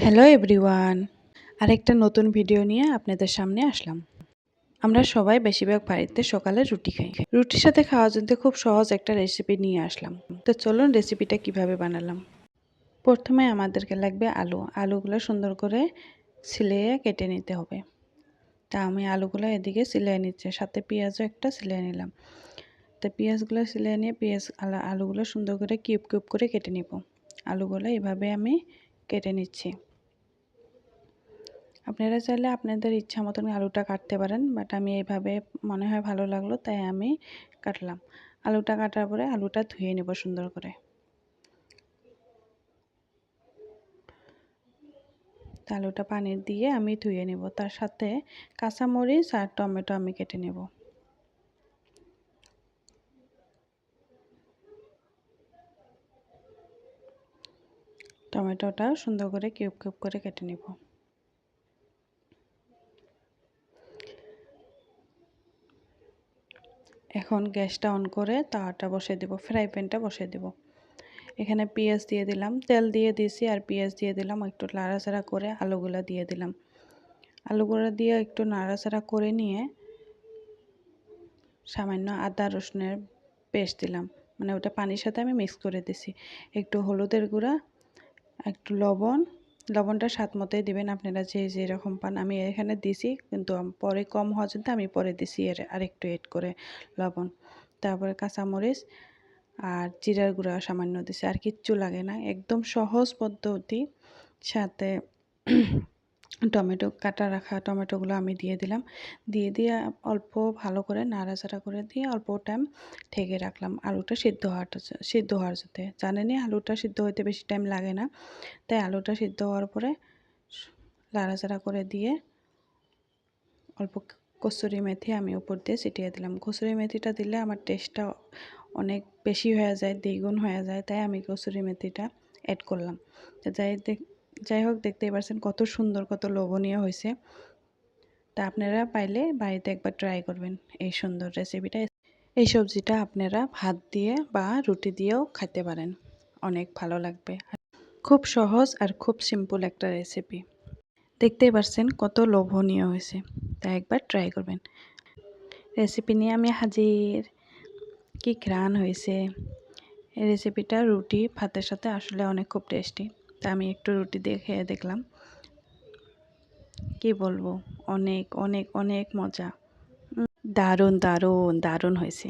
Hello everyone, আরেকটা নতুন video নিয়ে আপনাদের সামনে আসলাম। আমরা সবাই বেশিরভাগ বাড়িতে সকালে রুটি খাই। রুটির সাথে খাওয়ার জন্য খুব সহজ একটা রেসিপি নিয়ে আসলাম। তো চলুন রেসিপিটা কিভাবে বানালাম। প্রথমে আমাদেরকে লাগবে আলু। আলুগুলো সুন্দর করে ছিলিয়ে কেটে নিতে হবে। তা আমি আলুগুলো এদিকে ছিলিয়ে নিচ্ছি, সাথে পেঁয়াজও একটা ছিলিয়ে নিলাম। তো পেঁয়াজগুলো ছিলিয়ে নিয়ে আলুগুলো সুন্দর করে কিউব কিউব করে কেটে নিব। আলুগুলো এভাবে আমি কেটে নিচ্ছি। আপনারা চাইলে আপনাদের ইচ্ছা মতন আলুটা কাটতে পারেন, বাট আমি এইভাবে মনে হয় ভালো লাগলো তাই আমি কাটলাম। আলুটা কাটার পরে আলুটা ধুয়ে নেব সুন্দর করে। আলুটা পানি দিয়ে আমি ধুয়ে নেব, তার সাথে কাঁচামরিচ আর টমেটো আমি কেটে নেব। টমেটোটা সুন্দর করে কিউব কিউব করে কেটে নেব। এখন গ্যাসটা অন করে তাওয়াটা বসিয়ে দেব, ফ্রাই প্যানটা বসিয়ে দেব। এখানে পেঁয়াজ দিয়ে দিলাম, তেল দিয়ে দিয়েছি আর পেঁয়াজ দিয়ে দিলাম, একটু নাড়াচাড়া করে আলুগুলো দিয়ে দিলাম। আলুগুলো দিয়ে একটু নাড়াচাড়া করে নিয়ে সামান্য আদা রসুনের পেস্ট দিলাম, মানে ওটা পানির সাথে আমি মিক্স করে দিছি। একটু হলুদের গুঁড়া, একটু লবণটা স্বাদ মতোই দিবেন, আপনারা যে যেরকম পান। আমি এখানে দিছি, কিন্তু পরে কম হওয়ার জন্য আমি পরে দিছি আরেকটু এড করে লবণ। তারপরে কাঁচামরিচ আর জিরার গুঁড়া সামান্য দিছি, আর কিচ্ছু লাগে না, একদম সহজ পদ্ধতি। সাথে কাটা রাখা টমেটোগুলো আমি দিয়ে দিলাম, দিয়ে অল্প ভালো করে নাড়াচাড়া করে দিয়ে অল্প টাইম ঢেকে রাখলাম আলুটা সিদ্ধ হওয়ার যাতে। জানেনই আলুটা সিদ্ধ হতে বেশি টাইম লাগে না, তাই আলুটা সিদ্ধ হওয়ার পরে নাড়াচাড়া করে দিয়ে অল্প কসুরি মেথি আমি উপর দিয়ে ছিটিয়ে দিলাম। কসুরি মেথিটা দিলে আমার টেস্টটা অনেক বেশি হয়ে যায়, দ্বিগুণ হয়ে যায়, তাই আমি কসুরি মেথিটা অ্যাড করলাম। তো যাই হোক, দেখতেই পাচ্ছেন কত সুন্দর, কত লোভনীয় হয়েছে। তা আপনারা পাইলে বাড়িতে একবার ট্রাই করবেন এই সুন্দর রেসিপিটা। এই সবজিটা আপনারা ভাত দিয়ে বা রুটি দিয়েও খেতে পারেন, অনেক ভালো লাগবে। খুব সহজ আর খুব সিম্পল একটা রেসিপি। দেখতেই পাচ্ছেন কত লোভনীয় হয়েছে, তাই একবার ট্রাই করবেন। রেসিপি নিয়ে আমি হাজির। কি ঘ্রাণ হয়েছে! এই রেসিপিটা রুটি ভাতের সাথে আসলে অনেক খুব টেস্টি। তা আমি একটু রুটি দিয়ে খেয়ে দেখলাম, কি বলবো, অনেক অনেক অনেক মজা। দারুণ দারুণ দারুণ হয়েছে।